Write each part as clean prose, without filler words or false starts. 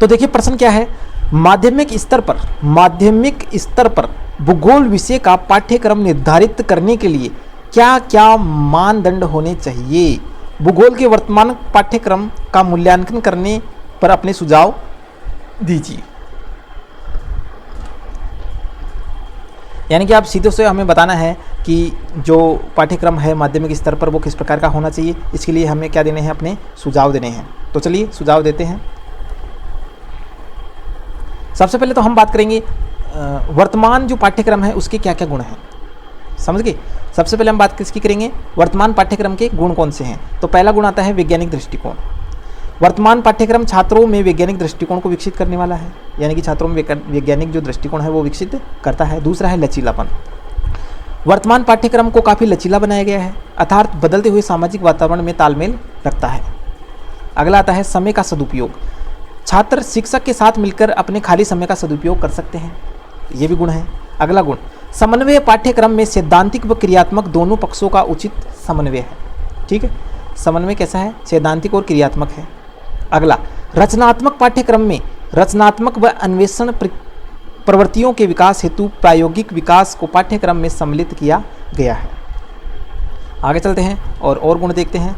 तो देखिए प्रश्न क्या है, माध्यमिक स्तर पर भूगोल विषय का पाठ्यक्रम निर्धारित करने के लिए क्या क्या मानदंड होने चाहिए। भूगोल के वर्तमान पाठ्यक्रम का मूल्यांकन करने पर अपने सुझाव दीजिए। यानी कि आप सीधे से हमें बताना है कि जो पाठ्यक्रम है माध्यमिक स्तर पर वो किस प्रकार का होना चाहिए। इसके लिए हमें क्या देने हैं, अपने सुझाव देने हैं। तो चलिए सुझाव देते हैं। सबसे पहले तो हम बात करेंगे वर्तमान जो पाठ्यक्रम है उसके क्या क्या गुण हैं, समझ गए। सबसे पहले हम बात किसकी करेंगे, वर्तमान पाठ्यक्रम के गुण कौन से हैं। तो पहला गुण आता है वैज्ञानिक दृष्टिकोण। वर्तमान पाठ्यक्रम छात्रों में वैज्ञानिक दृष्टिकोण को विकसित करने वाला है, यानी कि छात्रों में वैज्ञानिक जो दृष्टिकोण है वो विकसित करता है। दूसरा है लचीलापन। वर्तमान पाठ्यक्रम को काफ़ी लचीला बनाया गया है, अर्थात बदलते हुए सामाजिक वातावरण में तालमेल रखता है। अगला आता है समय का सदुपयोग। छात्र शिक्षक के साथ मिलकर अपने खाली समय का सदुपयोग कर सकते हैं, ये भी गुण है। अगला गुण, समन्वय। पाठ्यक्रम में सैद्धांतिक व क्रियात्मक दोनों पक्षों का उचित समन्वय है। ठीक है, समन्वय कैसा है, सैद्धांतिक और क्रियात्मक है। अगला, रचनात्मक। पाठ्यक्रम में रचनात्मक व अन्वेषण प्रवृत्तियों के विकास हेतु प्रायोगिक विकास को पाठ्यक्रम में सम्मिलित किया गया है। आगे चलते हैं और गुण देखते हैं।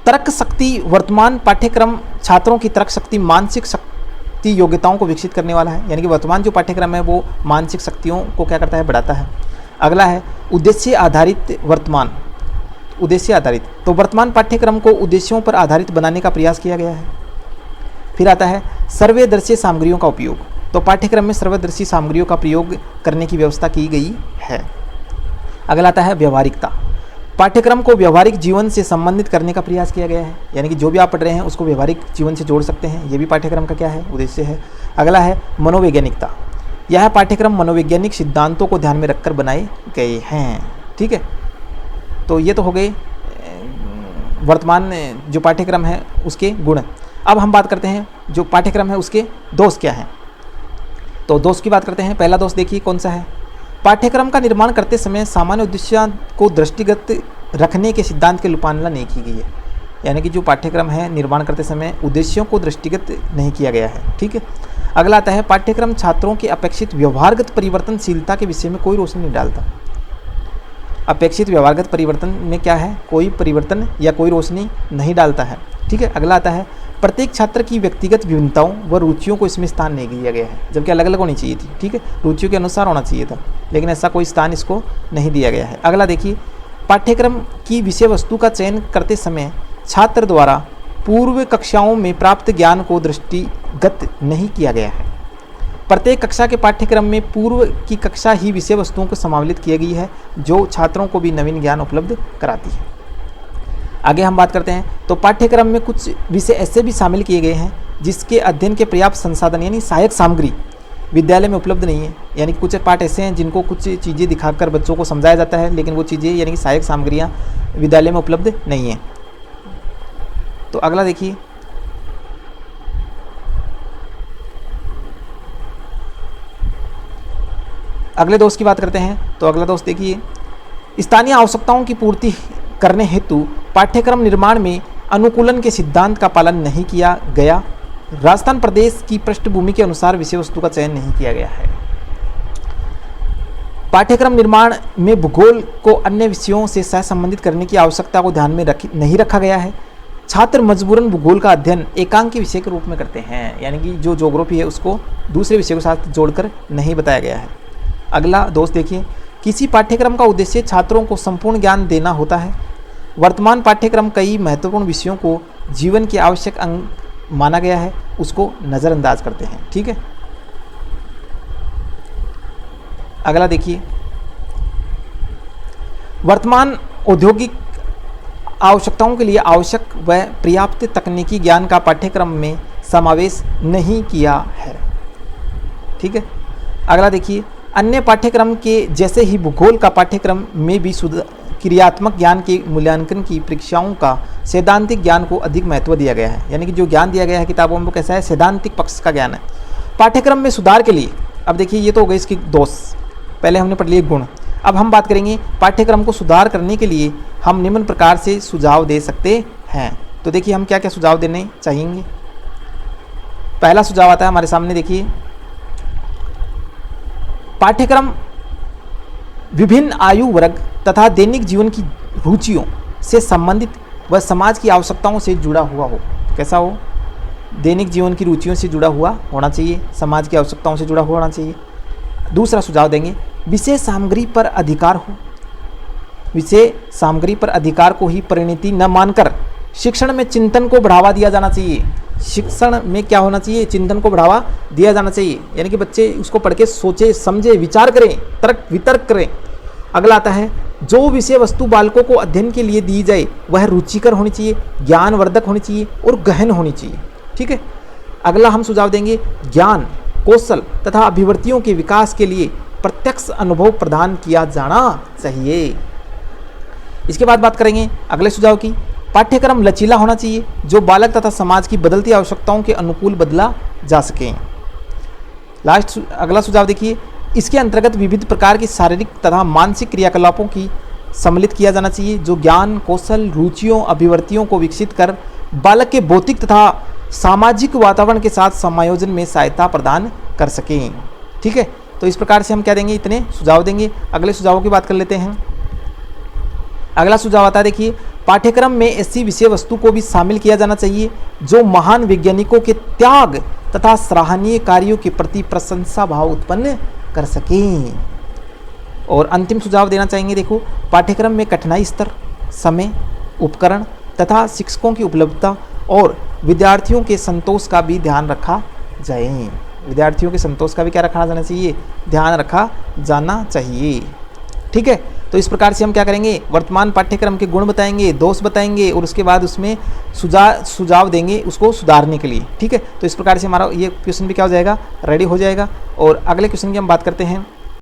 तर्क शक्ति। वर्तमान पाठ्यक्रम छात्रों की तर्क शक्ति, मानसिक शक्ति, योग्यताओं को विकसित करने वाला है। यानी कि वर्तमान जो पाठ्यक्रम है वो मानसिक शक्तियों को क्या करता है, बढ़ाता है। अगला है उद्देश्य आधारित। वर्तमान उद्देश्य आधारित, तो वर्तमान पाठ्यक्रम को उद्देश्यों पर आधारित बनाने का प्रयास किया गया है। फिर आता है सर्वदर्शी सामग्रियों का उपयोग। तो पाठ्यक्रम में सर्वदर्शी सामग्रियों का प्रयोग करने की व्यवस्था की गई है। अगला आता है व्यवहारिकता। पाठ्यक्रम को व्यवहारिक जीवन से संबंधित करने का प्रयास किया गया है, यानी कि जो भी आप पढ़ रहे हैं उसको व्यवहारिक जीवन से जोड़ सकते हैं, ये भी पाठ्यक्रम का क्या है, उद्देश्य है। अगला है मनोवैज्ञानिकता। यह पाठ्यक्रम मनोवैज्ञानिक सिद्धांतों को ध्यान में रखकर बनाए गए हैं। ठीक है, तो ये तो हो गए वर्तमान जो पाठ्यक्रम है उसके गुण। अब हम बात करते हैं जो पाठ्यक्रम है उसके दोष क्या हैं। तो दोष की बात करते हैं। पहला दोष देखिए कौन सा है, पाठ्यक्रम का निर्माण करते समय सामान्य उद्देश्यों को दृष्टिगत रखने के सिद्धांत की अनुपालना नहीं की गई है। यानी कि जो पाठ्यक्रम है निर्माण करते समय उद्देश्यों को दृष्टिगत नहीं किया गया है। ठीक है, अगला आता है पाठ्यक्रम छात्रों के अपेक्षित व्यवहारगत परिवर्तनशीलता के विषय में कोई रोशनी नहीं डालता। अपेक्षित व्यवहारगत परिवर्तन में क्या है, कोई परिवर्तन या कोई रोशनी नहीं डालता है। ठीक है, अगला आता है प्रत्येक छात्र की व्यक्तिगत विभिन्नताओं व रुचियों को इसमें स्थान नहीं दिया गया है, जबकि अलग अलग होनी चाहिए थी। ठीक है, रुचियों के अनुसार होना चाहिए था, लेकिन ऐसा कोई स्थान इसको नहीं दिया गया है। अगला देखिए, पाठ्यक्रम की विषय वस्तु का चयन करते समय छात्र द्वारा पूर्व कक्षाओं में प्राप्त ज्ञान को दृष्टिगत नहीं किया गया है। प्रत्येक कक्षा के पाठ्यक्रम में पूर्व की कक्षा ही विषय वस्तुओं को सम्मिलित की गई है, जो छात्रों को भी नवीन ज्ञान उपलब्ध कराती है। आगे हम बात करते हैं, तो पाठ्यक्रम में कुछ विषय ऐसे भी शामिल किए गए हैं जिसके अध्ययन के पर्याप्त संसाधन यानी सहायक सामग्री विद्यालय में उपलब्ध नहीं है। यानी कुछ पाठ ऐसे हैं जिनको कुछ चीज़ें दिखाकर बच्चों को समझाया जाता है, लेकिन वो चीज़ें यानी कि सहायक सामग्रियाँ विद्यालय में उपलब्ध नहीं है। तो अगला देखिए, अगले दोष की बात करते हैं। तो अगला दोष देखिए, स्थानीय आवश्यकताओं की पूर्ति करने हेतु पाठ्यक्रम निर्माण में अनुकूलन के सिद्धांत का पालन नहीं किया गया। राजस्थान प्रदेश की पृष्ठभूमि के अनुसार विषय वस्तु का चयन नहीं किया गया है। पाठ्यक्रम निर्माण में भूगोल को अन्य विषयों से सहसंबंधित करने की आवश्यकता को ध्यान में नहीं रखा गया है। छात्र मजबूरन भूगोल का अध्ययन एकांकी विषय के रूप में करते हैं, यानी कि जो ज्योग्राफी है उसको दूसरे विषय के साथ जोड़कर नहीं बताया गया है। अगला दोष देखिए, किसी पाठ्यक्रम का उद्देश्य छात्रों को संपूर्ण ज्ञान देना होता है। वर्तमान पाठ्यक्रम कई महत्वपूर्ण विषयों को जीवन के आवश्यक अंग माना गया है, उसको नज़रअंदाज करते हैं। ठीक है, अगला देखिए, वर्तमान औद्योगिक आवश्यकताओं के लिए आवश्यक व पर्याप्त तकनीकी ज्ञान का पाठ्यक्रम में समावेश नहीं किया है। ठीक है, अगला देखिए, अन्य पाठ्यक्रम के जैसे ही भूगोल का पाठ्यक्रम में भी क्रियात्मक ज्ञान के मूल्यांकन की परीक्षाओं का सैद्धांतिक ज्ञान को अधिक महत्व दिया गया है। यानी कि जो ज्ञान दिया गया है किताबों में वो कैसा है, सैद्धांतिक पक्ष का ज्ञान है। पाठ्यक्रम में सुधार के लिए, अब देखिए ये तो हो गए इसके दोष, पहले हमने पढ़ लिए गुण। अब हम बात करेंगे पाठ्यक्रम को सुधार करने के लिए हम निम्न प्रकार से सुझाव दे सकते हैं। तो देखिए हम क्या क्या सुझाव देने चाहेंगे। पहला सुझाव आता है हमारे सामने, देखिए पाठ्यक्रम विभिन्न आयु वर्ग तथा दैनिक जीवन की रुचियों से संबंधित व समाज की आवश्यकताओं से जुड़ा हुआ हो। कैसा हो? दैनिक जीवन की रुचियों से जुड़ा हुआ होना चाहिए, समाज की आवश्यकताओं से जुड़ा हुआ होना चाहिए। दूसरा सुझाव देंगे, विषय सामग्री पर अधिकार हो। विषय सामग्री पर अधिकार को ही परिणति न मानकर शिक्षण में चिंतन को बढ़ावा दिया जाना चाहिए। शिक्षण में क्या होना चाहिए? चिंतन को बढ़ावा दिया जाना चाहिए, यानी कि बच्चे उसको पढ़ के सोचे समझे विचार करें, तर्क वितर्क करें। अगला आता है, जो विषय वस्तु बालकों को अध्ययन के लिए दी जाए वह रुचिकर होनी चाहिए, ज्ञानवर्धक होनी चाहिए और गहन होनी चाहिए। ठीक है। अगला हम सुझाव देंगे, ज्ञान कौशल तथा अभिवृत्तियों के विकास के लिए प्रत्यक्ष अनुभव प्रदान किया जाना चाहिए। इसके बाद बात करेंगे अगले सुझाव की, पाठ्यक्रम लचीला होना चाहिए जो बालक तथा समाज की बदलती आवश्यकताओं के अनुकूल बदला जा सके। लास्ट अगला सुझाव देखिए, इसके अंतर्गत विविध प्रकार की शारीरिक तथा मानसिक क्रियाकलापों की सम्मिलित किया जाना चाहिए जो ज्ञान कौशल रुचियों अभिवृत्तियों को विकसित कर बालक के भौतिक तथा सामाजिक वातावरण के साथ समायोजन में सहायता प्रदान कर सकें। ठीक है, तो इस प्रकार से हम क्या देंगे, इतने सुझाव देंगे। अगले सुझावों की बात कर लेते हैं। अगला सुझाव आता है, देखिए पाठ्यक्रम में ऐसी विषय वस्तु को भी शामिल किया जाना चाहिए जो महान वैज्ञानिकों के त्याग तथा सराहनीय कार्यों के प्रति प्रशंसा भाव उत्पन्न कर सकें। और अंतिम सुझाव देना चाहेंगे, देखो पाठ्यक्रम में कठिनाई स्तर समय उपकरण तथा शिक्षकों की उपलब्धता और विद्यार्थियों के संतोष का भी ध्यान रखा जाए। विद्यार्थियों के संतोष का भी क्या रखा जाना चाहिए, ध्यान रखा जाना चाहिए। ठीक है, तो इस प्रकार से हम क्या करेंगे, वर्तमान पाठ्यक्रम के गुण बताएंगे, दोष बताएंगे और उसके बाद उसमें सुझाव देंगे उसको सुधारने के लिए। ठीक है, तो इस प्रकार से हमारा ये क्वेश्चन भी क्या हो जाएगा, रेडी हो जाएगा। और अगले क्वेश्चन की हम बात करते हैं।